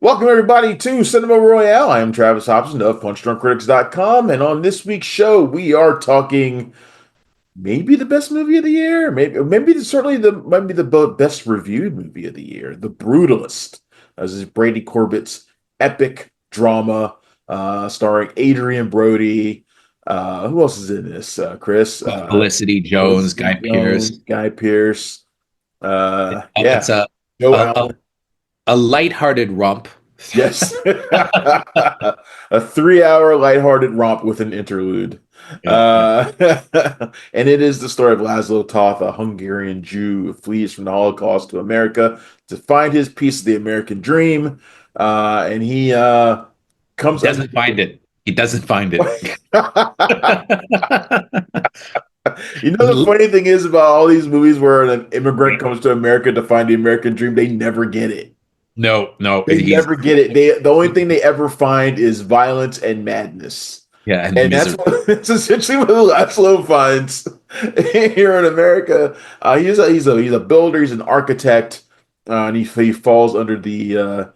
Welcome, everybody, to Cinema Royale. I am Travis Hopson of PunchDrunkCritics.com, and on this week's show, we are talking maybe the best movie of the year, certainly the best reviewed movie of the year, The Brutalist. This is Brady Corbett's epic drama, starring Adrian Brody. Who else is in this? Chris, Felicity Jones, Felicity Guy Jones, Pearce. Guy Pearce. It's Yeah, Joe a, a, Allen. a lighthearted romp. Yes. A 3 hour lighthearted romp with an interlude. Yeah, yeah. And it is the story of Laszlo Toth, a Hungarian Jew who flees from the Holocaust to America to find his piece of the American dream. And he He comes under doesn't find it. He doesn't find it. You know, the funny thing is about all these movies where an immigrant comes to America to find the American dream, they never get it. No, no, They never get it. The only thing they ever find is violence and madness. yeah, and And misery. that's essentially what Laszlo finds here in America. He's a builder, he's an architect, and he falls under the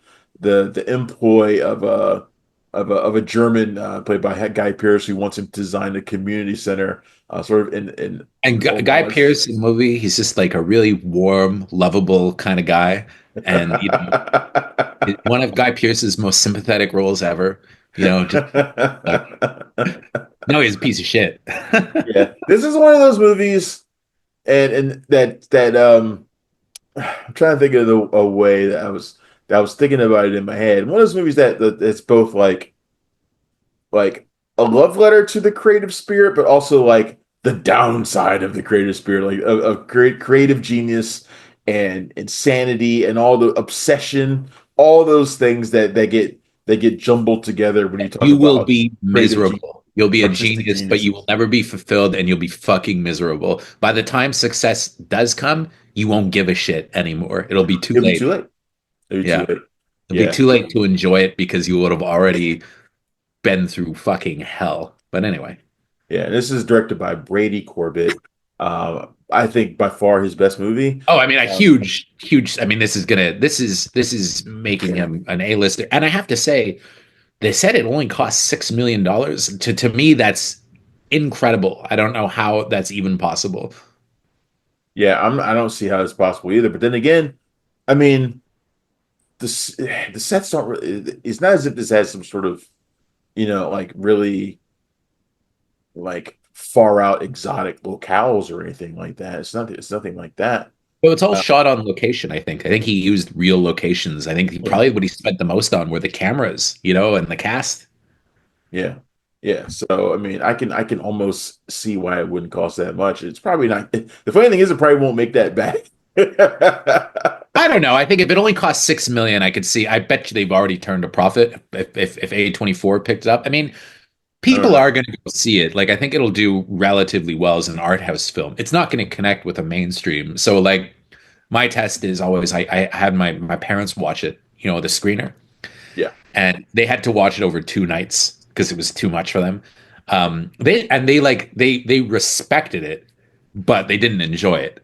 employ of a German played by Guy Pearce who wants him to design a community center, sort of in And Guy homage. Pearce in the movie, he's just like a really warm, lovable kind of guy. And one of Guy Pearce's most sympathetic roles ever. Just uh, no, he's a piece of shit. Yeah, this is one of those movies, and that I'm trying to think of a way that I was thinking about it in my head. One of those movies that it's both like a love letter to the creative spirit, but also like the downside of the creative spirit, like of great creative genius and insanity and all the obsession, all those things that get jumbled together when you talk You will about be creative genius, miserable. You'll be a artistic genius, but you genius. will never be fulfilled and you'll be fucking miserable. By the time success does come, you won't give a shit anymore. It'll be too It'll be too late. late. It'll be too Yeah. late. It'll be Yeah. too late to enjoy it because you would have already been through fucking hell. But anyway. Yeah, this is directed by Brady Corbet. I think by far his best movie. Oh, I mean a Um, huge I mean this is making him an A-lister. And I have to say, they said it only cost $6 million. To me, that's incredible. I don't know how that's even possible. yeah, I don't see how it's possible either. But then again, I mean, the sets don't really. It's not as if this has some sort of like really like far out exotic locales or anything like that. It's nothing like that. Well, it's all Uh, shot on location, I think. I think he used real locations. I think yeah, probably what he spent the most on were the cameras, and the cast. yeah, yeah. So I mean, I can almost see why it wouldn't cost that much. It's probably not. The funny thing is, it probably won't make that back. I don't know. I think if it only cost 6 million, I could see. I bet you they've already turned a profit if A24 picked it up. I mean, I don't people know. are going to go see it. Like, I think it'll do relatively well as an art house film. It's not going to connect with a mainstream. So, like, my test is always I had my parents watch it, the screener, Yeah. and they had to watch it over 2 nights because it was too much for them. They respected it, but they didn't enjoy it.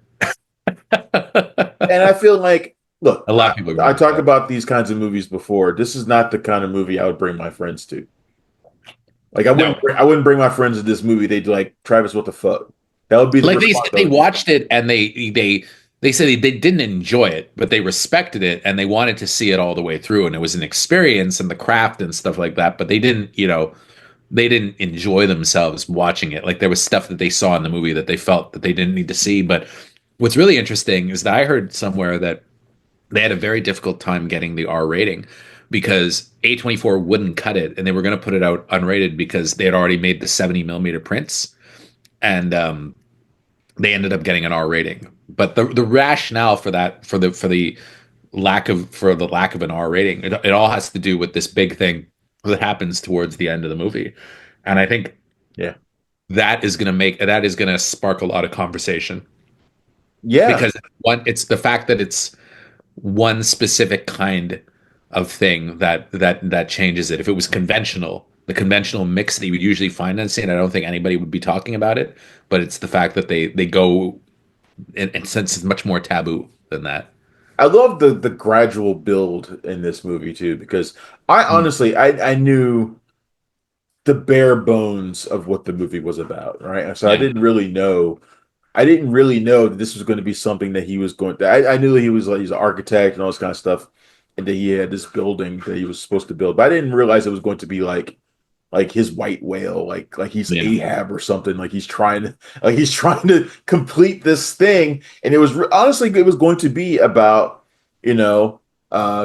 And I feel like, look, A lot of people I agree with talked that. about these kinds of movies before. This is not the kind of movie I would bring my friends to. Like I wouldn't, No, I wouldn't bring my friends to this movie. They'd like, Travis, what the fuck? That would be the like they said, response I they would get. watched it and they said they didn't enjoy it, but they respected it and they wanted to see it all the way through, and it was an experience and the craft and stuff like that. But they didn't enjoy themselves watching it. Like there was stuff that they saw in the movie that they felt that they didn't need to see. But what's really interesting is that I heard somewhere that they had a very difficult time getting the R rating because A24 wouldn't cut it and they were going to put it out unrated because they had already made the 70 millimeter prints. And they ended up getting an R rating. But the rationale for that for the lack of an R rating, it all has to do with this big thing that happens towards the end of the movie. And I think Yeah, that is going to spark a lot of conversation yeah, because it's the fact that it's one specific kind of thing that changes it. If it was conventional, the conventional mix that you would usually find in a scene, I don't think anybody would be talking about it. But it's the fact that they go and since it's much more taboo than that. I love the gradual build in this movie too, because I Mm, honestly I knew the bare bones of what the movie was about, right? So yeah, I didn't really know that this was going to be something that he was going to. I knew that he was like he's an architect and all this kind of stuff, and that he had this building that he was supposed to build, but I didn't realize it was going to be like his white whale, like he's yeah, Ahab or something. Like he's trying to complete this thing, and honestly it was going to be about you know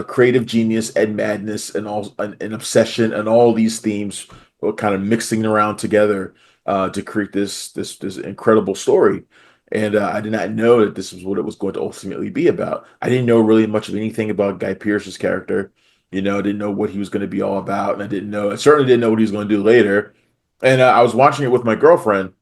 creative genius and madness and all an obsession and all these themes were kind of mixing around together to create this incredible story. And I did not know that this was what it was going to ultimately be about. I didn't know really much of anything about Guy Pearce's character. I didn't know what he was going to be all about, and I certainly didn't know what he was going to do later. And I was watching it with my girlfriend,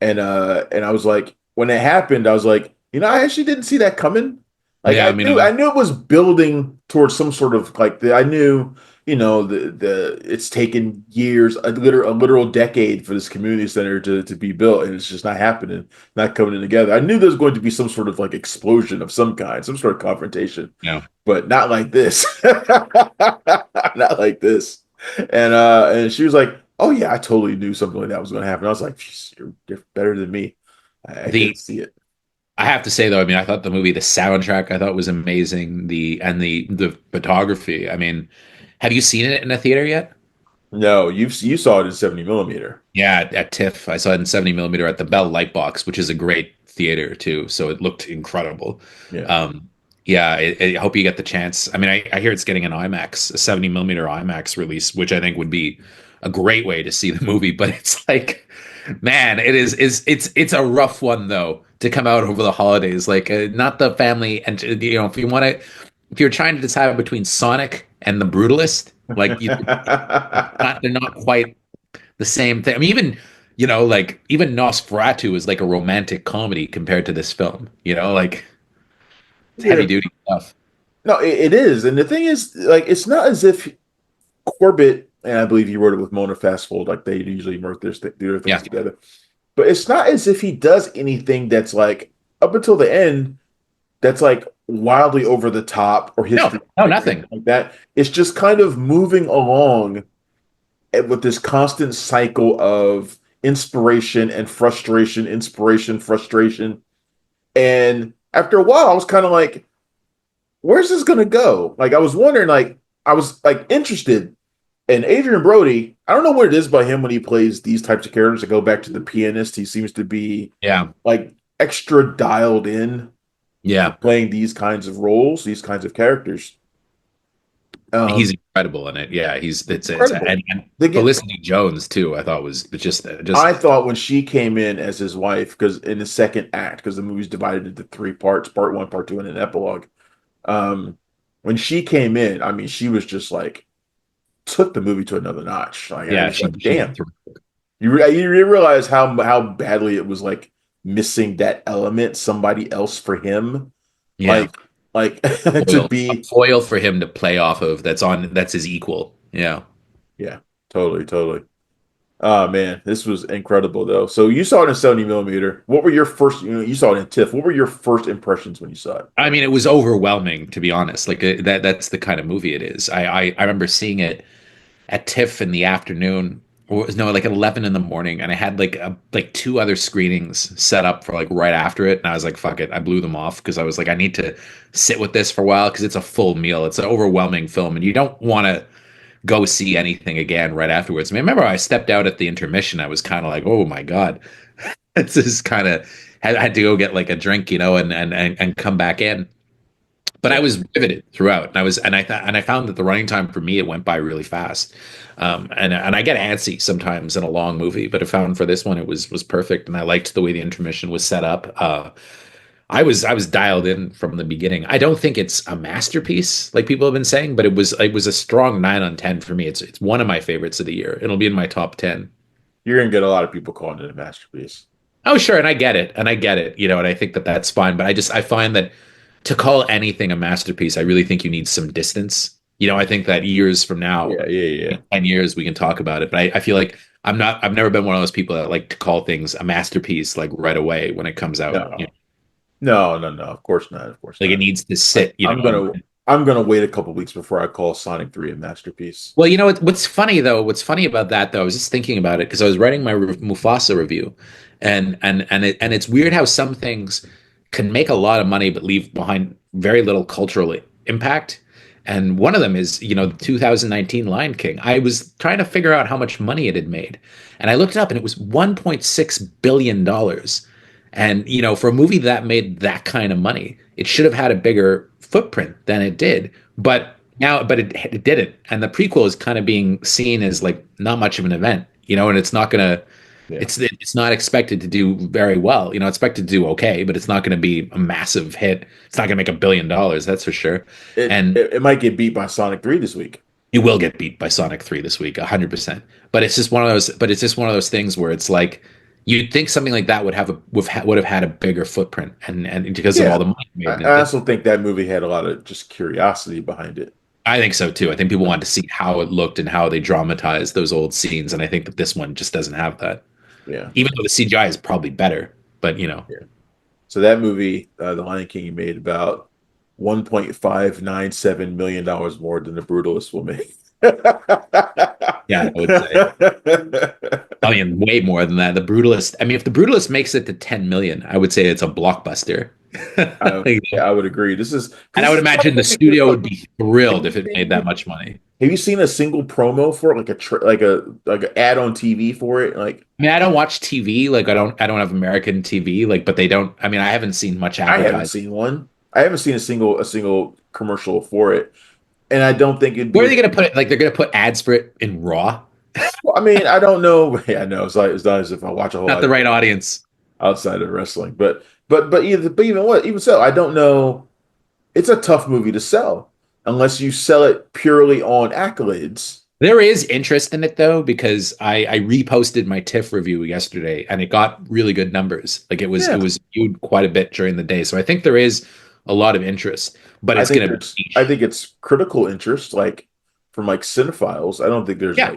and I was like, when it happened, I was like, I actually didn't see that coming. Like yeah. I mean, I knew it was building towards some sort of I knew, the it's taken years, a literal decade for this community center to be built, and it's just not happening, not coming together. I knew there was going to be some sort of like explosion of some kind, some sort of confrontation, yeah. but not like this. Not like this. And she was like, "Oh yeah, I totally knew something like that was going to happen." I was like, "Jeez, you're better than me. I couldn't The see it." I have to say though, I mean, I thought the movie, the soundtrack, I thought was amazing. The photography. I mean, have you seen it in a theater yet? No, you saw it in 70 millimeter. Yeah, at TIFF. I saw it in 70 millimeter at the Bell Lightbox, which is a great theater too. So it looked incredible. Yeah. Um, yeah, I hope you get the chance. I mean, I hear it's getting an IMAX, a 70 millimeter IMAX release, which I think would be a great way to see the movie. But it's like, man, it's a rough one though to come out over the holidays. Like, not the family, and if you want to, if you're trying to decide between Sonic and the Brutalist, like they're not quite the same thing. I mean, like even Nosferatu is like a romantic comedy compared to this film. Like it's Yeah. heavy duty stuff. No, it is. And the thing is, like, it's not as if Corbett, and I believe he wrote it with Mona Fastfold, like they usually work do their things Yeah. together. But it's not as if he does anything that's like up until the end that's like wildly over the top or No, history no, or anything nothing. like that. It's just kind of moving along with this constant cycle of inspiration, frustration. And after a while, I was kind of like, where's this gonna go? Like I was wondering, like I was like interested. And Adrian Brody, I don't know what it is by him when he plays these types of characters. To go back to the pianist, he seems to be Yeah. like extra dialed in to Yeah. playing these kinds of roles, these kinds of characters. He's Um, incredible in it. Yeah, it's Incredible. and They get. Felicity Jones too. I thought was just I thought when she came in as his wife, because in the second act, because the movie's divided into three parts, part one, part two, and an epilogue. Um, when she came in, I mean, she was just like took the movie to another notch. Like I yeah, was like, she did damn. through. You realize how badly it was like missing that element, somebody else for him, Yeah, like to a be. foil for him to play off of that's his equal. Yeah. Yeah, totally, totally. Oh man, this was incredible though. So you saw it in 70 millimeter. What were your first? You saw it in TIFF. What were your first impressions when you saw it? I mean, it was overwhelming to be honest. Like that's the kind of movie it is. I remember seeing it at TIFF in the afternoon, or it was no, like at 11 in the morning, and I had like two other screenings set up for like right after it, and I was like, fuck it, I blew them off because I was like, I need to sit with this for a while because it's a full meal. It's an overwhelming film, and you don't want to go see anything again right afterwards. I mean, I remember I stepped out at the intermission. I was kind of like, oh my god, this is kind of had to go get like a drink, and come back in. But I Yeah, was riveted throughout, and I found that the running time for me it went by really fast, and I get antsy sometimes in a long movie, but I found for this one it was perfect, and I liked the way the intermission was set up. I was dialed in from the beginning. I don't think it's a masterpiece like people have been saying, but it was a strong 9 on 10 for me. It's one of my favorites of the year. It'll be in my top 10. you're gonna get a lot of people calling it a masterpiece. Oh, sure, and I get it, and I think that that's fine. But I find that to call anything a masterpiece, I really think you need some distance. I think that years from now, Yeah, yeah, yeah. in 10 years, we can talk about it. But I feel like I've never been one of those people that like to call things a masterpiece like right away when it comes out. No, No, no, no. Of course not. Of course Like it not. needs to Like sit, you know. I'm gonna wait a couple weeks before I call Sonic 3 a masterpiece. Well, you know what's funny though? What's funny about that though? I was just thinking about it because I was writing my Mufasa review, and it's weird how some things can make a lot of money but leave behind very little cultural impact. And one of them is, the 2019 Lion King. I was trying to figure out how much money it had made, and I looked it up, and it was 1.6 billion dollars. And for a movie that made that kind of money, it should have had a bigger footprint than it did. But it didn't, and the prequel is kind of being seen as like not much of an event, and it's not gonna, Yeah. it's not expected to do very well, it's expected to do okay, but it's not going to be a massive hit. It's not going to make $1 billion, that's for sure. It, And it it might get beat by Sonic 3 this week. it will get beat by Sonic 3 this week, 100%. But it's just one of those things where it's like you'd think something like that would have had a bigger footprint, and because of all Yeah. the money I, made, I also think that movie had a lot of just curiosity behind it. I think so too. I think people wanted to see how it looked and how they dramatized those old scenes, and I think that this one just doesn't have that. Yeah. Even though the CGI is probably better, but Yeah. So that movie, The Lion King, made about $1.597 million more than The Brutalist will make. yeah, I would say. I mean, way more than that. The Brutalist. I mean, if the Brutalist makes it to 10 million, I would say it's a blockbuster. Yeah, I would agree. This is And I this would is the kind imagine of the movie where, studio like, would be thrilled have if it made that much money. you seen a single promo for it, like like an ad on TV for it? Like, I mean, I don't watch TV. Like, I don't have American TV. Like, but they don't. I mean, I haven't seen much I haven't advertising. seen one. I haven't seen a single commercial for it, and I don't think it'd be Where are as. they going to put it? Like, they're going to put ads for it in Raw. Well, I mean, I don't know. Yeah, I know it's not as if I watch a whole Not lot the of right audience. outside of wrestling, but even so, I don't know. It's a tough movie to sell unless you sell it purely on accolades. There is interest in it though, because I reposted my TIFF review yesterday and it got really good numbers. Like it Yeah, was viewed quite a bit during the day. So I think there is a lot of interest, but I it's think gonna be there's. I niche. think it's critical interest, like from like cinephiles. I don't think there's Yeah.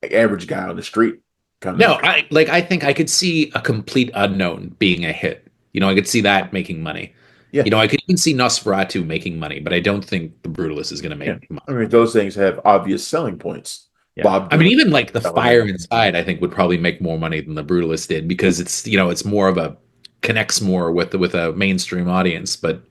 like average guy on the street kind No, of. I think I could see a complete unknown being a hit. I could see that making money. Yeah, I could even see Nosferatu making money, but I don't think The Brutalist is gonna yeah. make I mean, money. those things have obvious selling points. Yeah. Bob I mean, Dylan even like The element. Fire Inside, I think would probably make more money than The Brutalist did because it's more of a connects more with a mainstream audience. But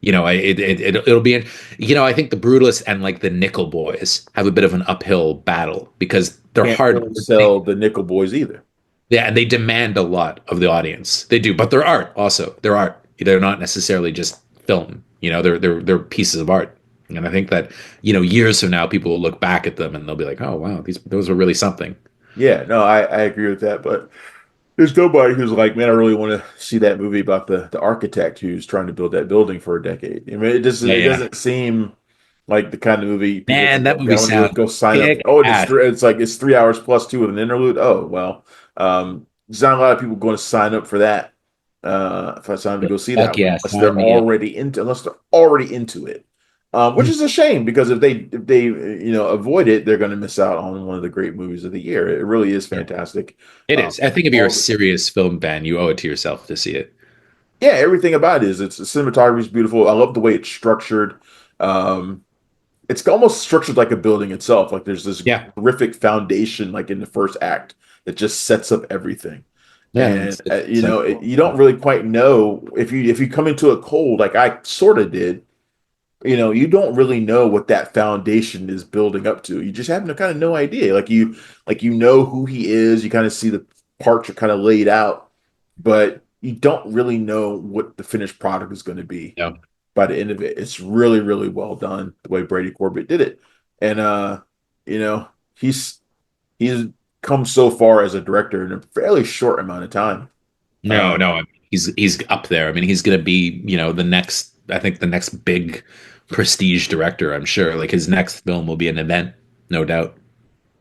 it'll be, I think The Brutalist and like the Nickel Boys have a bit of an uphill battle because they're Can't hard. really sell the Nickel Boys either. Yeah, and they demand a lot of the audience. They do, but they're art also. They're art. They're not necessarily just film. They're pieces of art. And I think that, years from now, people will look back at them and they'll be like, "Oh, wow, those were really something." Yeah, no, I agree with that, but there's nobody who's like, man, I really want to see that movie about the architect who's trying to build that building for a decade. I mean, Yeah, it yeah. doesn't seem like the kind of movie people Man, think, that okay, movie I'm gonna sounds go sign up. kick Oh, and ass. it's 3 hours plus two with an interlude. Oh, well, there's not a lot of people going to sign up for that. If I sign up to go see that Fuck one, yeah, sign me up. unless they're already into it. Which is a shame because if they avoid it, they're going to miss out on one of the great movies of the year. It really is Yeah, fantastic. it Um, is. I think if you're a all the serious film fan, you owe it to yourself to see it. Yeah, everything about it is the cinematography is beautiful. I love the way it's structured. Um, it's almost structured like a building itself. Like there's this Yeah, terrific foundation, like in the first act, that just sets up everything. yeah, And it's like you don't really quite know if you come into it cold, like I sort of did. You don't really know what that foundation is building up to. You just have no kind of no idea. Like you know who he is. You kind of see the parts are kind of laid out, but you don't really know what the finished product is going to be no, by the end of it. It's really, really well done the way Brady Corbet did it. And you know, he's come so far as a director in a fairly short amount of time. no, Um, no. I mean, he's up there. I mean, he's gonna be the next. I think the next big prestige director. I'm sure. Like his next film will be an event, no doubt.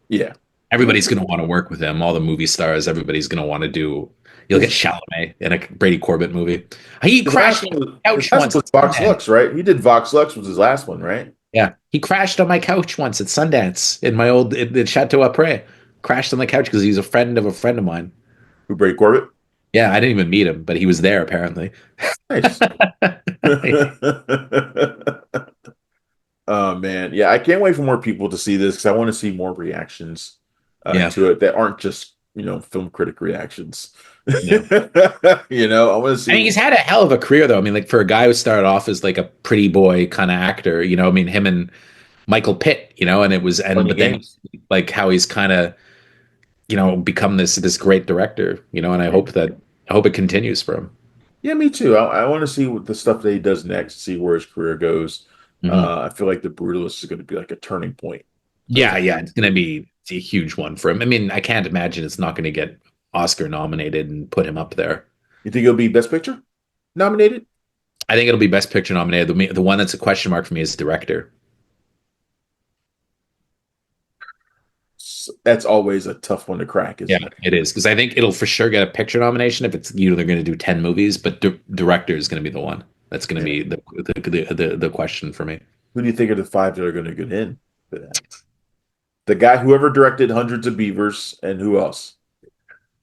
yeah. Everybody's gonna want to work with him. All the movie stars. Everybody's gonna want to do. You'll get His Chalamet in a Brady Corbett movie. He his last crashed one was my his couch last one once was at Vox Sundance. Lux, right? He did Vox Lux was his last one, right? Yeah, he crashed on my couch once at Sundance in my old Chateau Après. Crashed on the couch because he's a friend of mine. Who Brady Corbet? Yeah, I didn't even meet him, but he was there apparently. Nice. Oh man, yeah, I can't wait for more people to see this because I want to see more reactions Yeah, to it that aren't just film critic reactions. yeah. I want to I see mean, he's had a hell of a career, though. I mean, like for a guy who started off as like a pretty boy kind of actor, I mean, him and Michael Pitt, and it was, and Funny but then Games. like how he's kind of, become this great director, and I hope it continues for him. Yeah, me too. I want to see what the stuff that he does next, see where his career goes. Hmm. I feel like The Brutalist is going to be like a turning point of Yeah, that yeah, it's gonna movie. be it's a huge one for him. I mean, I can't imagine it's not gonna get Oscar nominated and put him up there. You think it'll be Best Picture nominated? I think it'll be Best Picture nominated. The one that's a question mark for me is director. That's always a tough one to crack, Yeah, isn't it? it is because I think it'll for sure get a picture nomination if it's they're going to do 10 movies, but director is going to be the one that's going to Yeah. be the question for me. Who do you think are the five that are going to get in for that? The guy, whoever directed Hundreds of Beavers, and who else?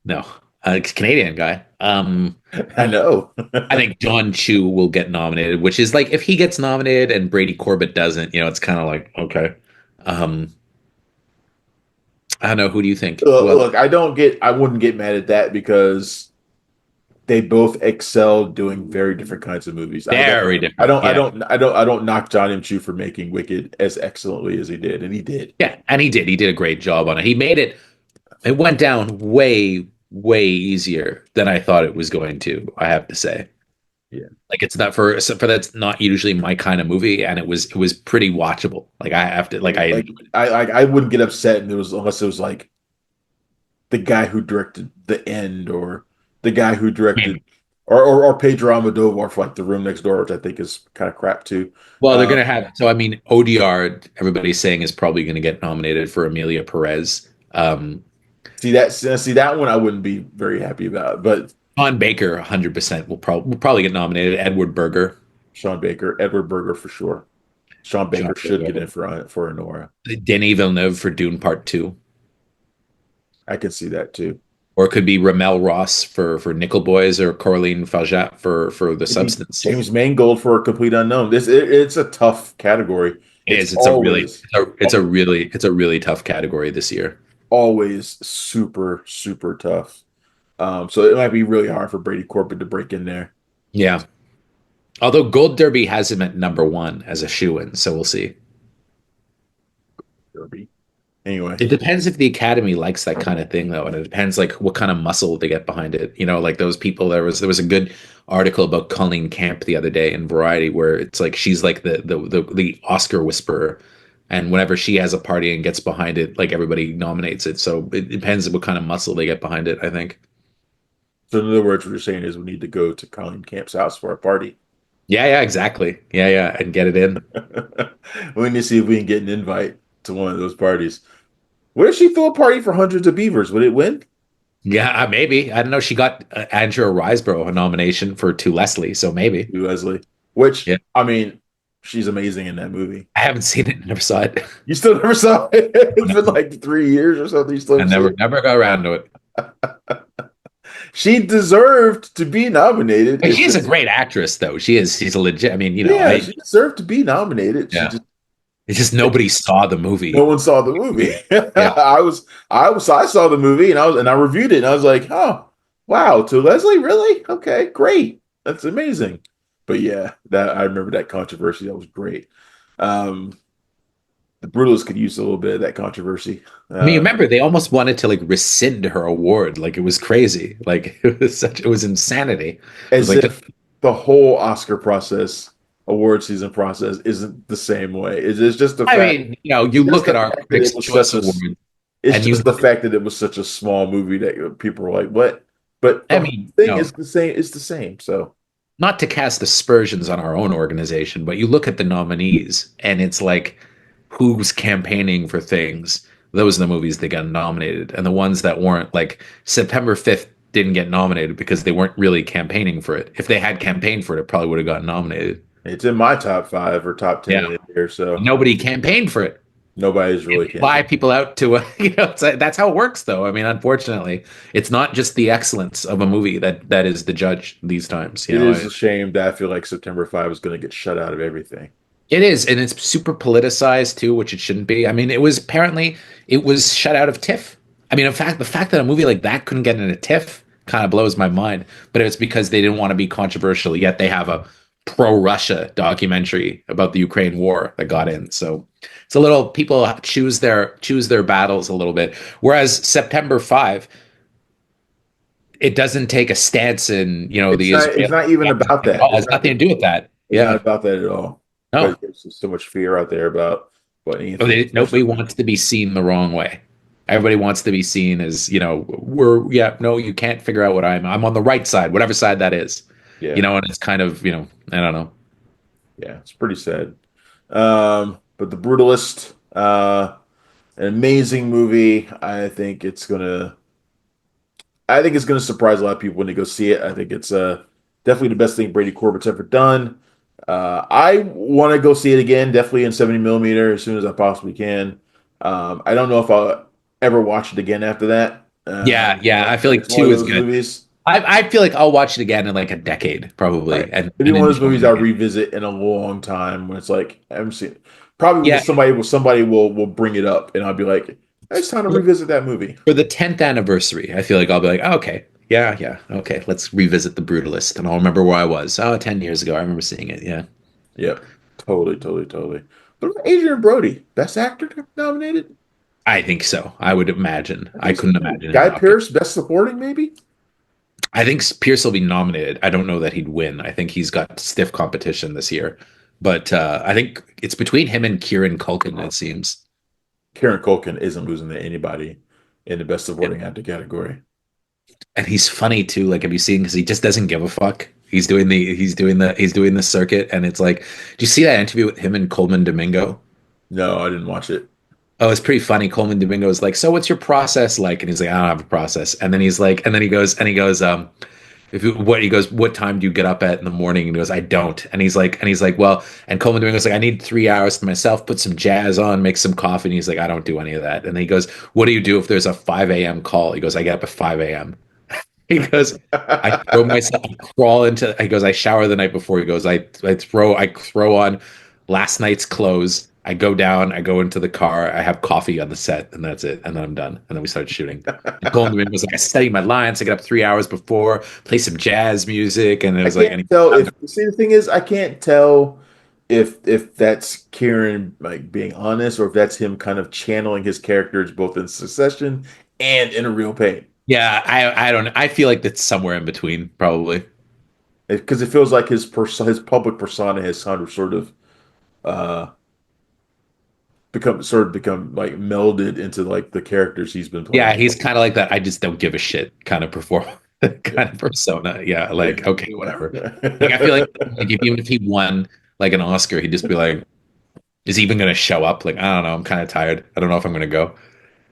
No, it's a Canadian guy. I know. I think John Chu will get nominated, which is like if he gets nominated and Brady Corbet doesn't, it's kind of like okay. Um, I don't know. Who do you think? Who else? Look, I wouldn't get mad at that because they both excel doing very different kinds of movies. Very different. Yeah. I don't knock John M. Chu for making Wicked as excellently as he did, and he did. Yeah, and he did. He did a great job on it. He made it. It went down way, way easier than I thought it was going to. I have to say, Yeah. like it's not for that's not usually my kind of movie, and it was pretty watchable. Like I have to like I Like enjoyed it. I wouldn't get upset and it was unless it was like the guy who directed The End or the guy who I mean, directed or Pedro Almodovar for like The Room Next Door, which I think is kind of crap too. well, they're Um, gonna have. So I mean, ODR. Everybody's saying is probably going to get nominated for Amelia Perez. see that one I wouldn't be very happy about, but Sean Baker, 100% will probably get nominated. Edward Berger, Sean Baker, Edward Berger for sure. Sean Sean Baker should get in Baker, for Honora. Denis Villeneuve for Dune Part Two. I can see that too. Or it could be Ramel Ross for Nickel Boys or Coraline Faljat for The Maybe Substance. James Mangold for a complete unknown. It's a tough category. It It's is. It's a really always it's a really tough category this year. always super super tough. So it might be really hard for Brady Corbet to break in there. Yeah. Although Gold Derby has him at number one as a shoe-in, so we'll see. Derby. Anyway, It depends if the Academy likes that kind of thing, though, and it depends like what kind of muscle they get behind it. Like those people. There was a good article about Colleen Camp the other day in Variety where it's like she's like the Oscar whisperer, and whenever she has a party and gets behind it, like everybody nominates it. So it depends what kind of muscle they get behind it, I think. so in other words, what you're saying is we need to go to Colleen Camp's house for a party. Yeah, yeah, exactly. Yeah, yeah, and get it in. We need to see if we can get an invite to one of those parties. What if she threw a party for Hundreds of Beavers? Would it win? Yeah, maybe. I don't know. She got Andrea Riseborough a nomination for To Leslie, so maybe. Leslie. Which Yeah, I mean, she's amazing in that movie. I haven't seen it. Never saw it. You still never saw it? It's been like 3 years or something. You still I haven't seen never got around to it. it? She deserved to be nominated. But It's she's a just great actress, though. She is. She's a legit. I mean, yeah, she deserved to be nominated. She yeah. just It's just nobody saw the no movie. one saw the movie. Yeah. I saw the movie and I reviewed it and I was like, oh wow, to Leslie, really? Okay, great. That's amazing. But yeah, that I remember that controversy. That was great. Um, the Brutalists could use a little bit of that controversy. I mean, Uh, remember they almost wanted to like rescind her award. Like it was crazy. Like it was insanity. It was as like just, if the whole Oscar process, award season process, isn't the same way. It's just the I fact, mean, you just look the at our fact that it Critics' was Choice such a, Award, it's and you just the look at, fact that it was such a small movie that people were like, what? But the I whole mean, thing is the same. It's the same. So not to cast aspersions on our own organization, but you look at the nominees and it's like who's campaigning for things. Those are the movies that got nominated. And the ones that weren't, like September 5th didn't get nominated because they weren't really campaigning for it. If they had campaigned for it, it probably would have gotten nominated. it's in my top five or top 10 Yeah. in here. So Nobody campaigned for it. Nobody's really Fly canceled. people out to that's how it works though. I mean, unfortunately, it's not just the excellence of a movie that is the judge these times. It is a shame that I feel like September 5 is going to get shut out of everything. It is, and it's super politicized too, which it shouldn't be. I mean, it was shut out of TIFF. I mean, in fact, the fact that a movie like that couldn't get into TIFF kind of blows my mind. But it's because they didn't want to be controversial. Yet they have a pro-Russia documentary about the Ukraine war that got in. So it's a little people choose their battles a little bit. Whereas September 5, it doesn't take a stance in the It's Israeli not even about at that. all. It has nothing to do with that. It's not Yeah. about that at all. But No. there's just so much fear out there about what Oh, anything, nobody especially wants to be seen the wrong way. Everybody wants to be seen as, no, you can't figure out what I'm on the right side, whatever side that is. yeah, And it's kind of, I don't know. yeah, it's pretty sad. But The Brutalist, an amazing movie. I think it's gonna surprise a lot of people when they go see it. I think it's definitely the best thing Brady Corbett's ever done. I want to go see it again, definitely in 70 millimeter as soon as I possibly can. I don't know if I'll ever watch it again after that. Yeah, yeah. I feel like It's one of two is those good. movies. I feel like I'll watch it again in like a decade, Right. probably, and It'd be one of those enjoy movies it I again. revisit in a long time when it's like I haven't seen it. Probably Yeah. somebody will bring it up and I'll be like, it's time to revisit that movie. For the 10th anniversary, I feel like I'll be like, oh, okay, yeah, yeah, okay, let's revisit The Brutalist. And I'll remember where I was. Oh, 10 years ago. I remember seeing it. Yeah. Yep. Totally, totally, totally. But Adrian Brody, Best Actor nominated? I think so. I would imagine. I I think so couldn't too. imagine him Guy not being. Pearce, Best Supporting, maybe? I think Pierce will be nominated. I don't know that he'd win. I think he's got stiff competition this year. But I think it's between him and Kieran Culkin, it seems. Karen Culkin isn't losing to anybody in the Best Supporting Actor category. And he's funny too. Like, have you seen? Because he just doesn't give a fuck. He's doing the circuit, and it's like, do you see that interview with him and Coleman Domingo? No, I didn't watch it. Oh, it's pretty funny. Coleman Domingo is like, so what's your process like? And he's like, I don't have a process. And then he's like, and then he goes, if you, what he goes, what time do you get up at in the morning? And he goes, I don't. And he's like, well, and Coleman Domingo's like, I need 3 hours to myself, put some jazz on, make some coffee. And he's like, I don't do any of that. And then he goes, what do you do if there's a 5 a.m. call? He goes, I get up at 5 a.m. He goes, I crawl into, he goes, I shower the night before. He goes, I throw on last night's clothes. I go down, I go into the car, I have coffee on the set, and that's it. And then I'm done. And then we start shooting. And Golden Wind was like, I study my lines, I get up 3 hours before, play some jazz music, and it I was like, can't tell if see the thing is I can't tell if that's Kieran like being honest or if that's him kind of channeling his characters both in Succession and in A Real Pain. yeah, I don't, I feel like that's somewhere in between, probably. Because it feels like his public persona has sort of uh become like melded into like the characters he's been Yeah, playing. he's kind of like that. I just don't give a shit kind of perform Yeah. kind of persona. Yeah, like okay, whatever. Like I feel Yeah. like if, even if he won like an Oscar, he'd just be like, is he even gonna show up? Like, I don't know. I'm kind of tired. I don't know if I'm gonna go.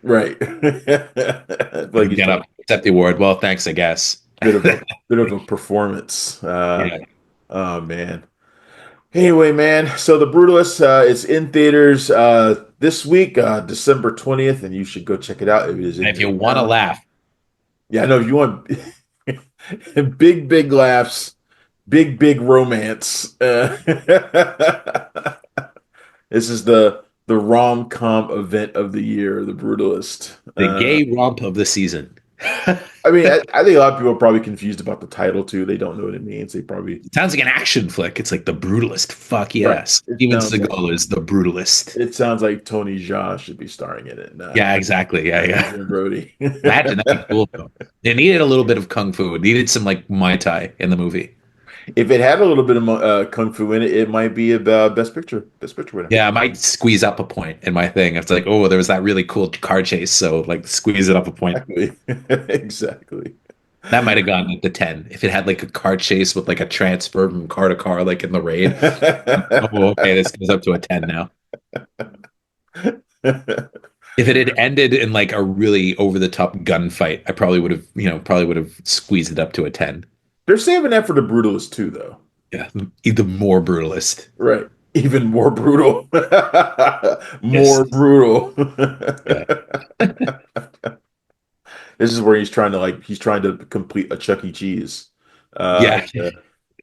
Right. Like he's Get doing up, accept the award. Well, thanks, I guess. a bit of a performance. Yeah. Oh man. Anyway, man, so The Brutalist is in theaters this week, December 20th, and you should go check it out if it is And in if you your want to town. laugh, Yeah, I know if you want big laughs, big romance. This is the rom-com event of the year, The Brutalist. the gay romp of the season. I mean, I think a lot of people are probably confused about the title too. They don't know what it means. They probably Sounds like an action flick. It's like the brutalist. Fuck right. yes. Steven Seagal is the brutalist. It sounds like Tony Jaa should be starring in it, Yeah, exactly. Yeah, not yeah. Adrian Brody. Imagine that'd be cool though. They needed a little bit of kung fu. It needed some like Muay Thai in the movie. If it had a little bit of kung fu in it, it might be a best picture winner. Yeah, I might squeeze up a point in my thing. It's like, oh, there was that really cool car chase, so like squeeze it up a point. Exactly, exactly. That might have gone like the 10 if it had like a car chase with like a transfer from car to car, like in the raid. Oh, okay, this goes up to a 10 now. If it had ended in like a really over the top gunfight, I probably would have, probably would have squeezed it up to a 10. They're saving that for the Brutalist too, though. Yeah, the more brutalist. Right. Even more brutal. Yes. More brutal. Yeah. This is where he's trying to complete a Chuck E. Cheese. Yeah. Uh,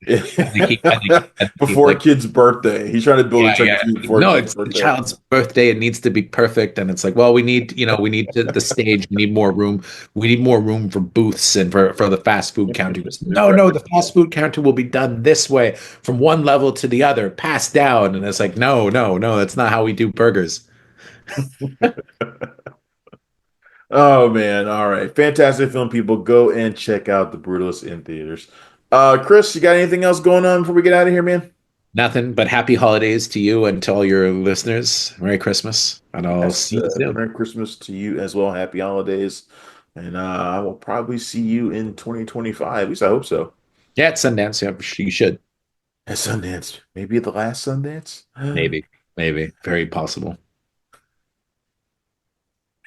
I think he before a like, kid's birthday. He's trying to build a yeah, Chuck E. yeah. Cheese before a No, kid's it's the birthday. child's birthday. It needs to be perfect. And it's like, well, we need the stage. We need more room. We need more room for booths and for the fast food counter. He goes, no, Right. no, the fast food counter will be done this way from one level to the other, passed down. And it's like, no, no, no, that's not how we do burgers. Oh man, all right. Fantastic film, people. Go and check out The Brutalist in theaters. Chris, you got anything else going on before we get out of here, man? Nothing but happy holidays to you and to all your listeners. Merry Christmas. And I'll Yes, see you soon. Merry Christmas to you as well. Happy holidays. And I will probably see you in 2025. At least I hope so. Yeah, it's Sundance. Yeah, you should. At Sundance. Maybe the last Sundance? Maybe. Maybe. Very possible.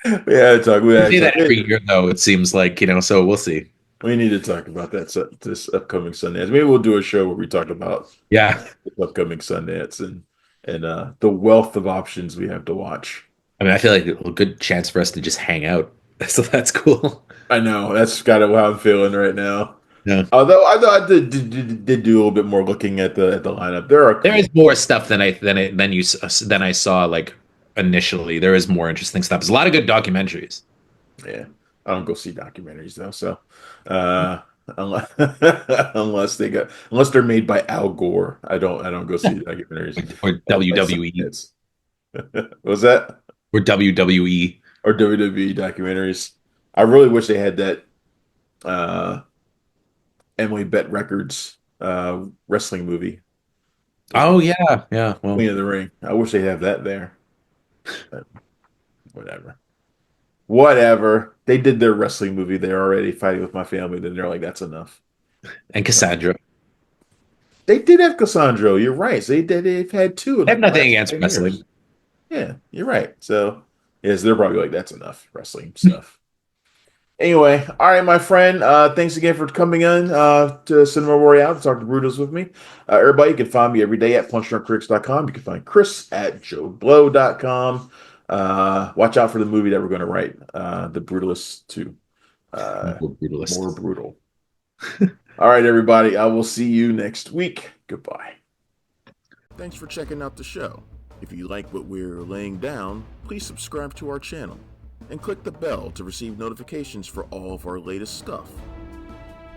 Yeah, talk. We say that every year, though, it seems like, so we'll see. We need to talk about that this upcoming Sundance. Maybe we'll do a show where we talk about Yeah. this upcoming Sundance and the wealth of options we have to watch. I mean, I feel like a good chance for us to just hang out. So that's cool. I know that's kind of how I'm feeling right now. Yeah. Although I thought I did do a little bit more looking at the lineup. There are There cool. is more stuff than I saw like initially. There is more interesting stuff. There's a lot of good documentaries. Yeah, I don't go see documentaries though. So, uh, unless unless they're made by Al Gore, I don't go see documentaries. Or Like WWE. it's was that Or WWE. or WWE documentaries. I really wish they had that uh Emily Bet Records wrestling movie. Was Oh yeah. Yeah. Well, Queen of the Ring. I wish they have that there. But whatever. Whatever. They did their wrestling movie. They're already fighting with my family. Then they're like, that's enough. and Cassandra. They did have Cassandro. You're right. So they've had two in I have like the nothing last against 10 wrestling. years. Yeah, you're right. So, yes, they're probably like, that's enough wrestling stuff. Anyway, all right, my friend. Thanks again for coming in to Cinema Royale to talk to Brutus with me. Everybody, you can find me every day at punchdrunkcritics.com. You can find Chris at joeblow.com. Watch out for the movie that we're going to write, The Brutalist 2. Brutalist. More brutal. All right, everybody. I will see you next week. Goodbye. Thanks for checking out the show. If you like what we're laying down, please subscribe to our channel and click the bell to receive notifications for all of our latest stuff.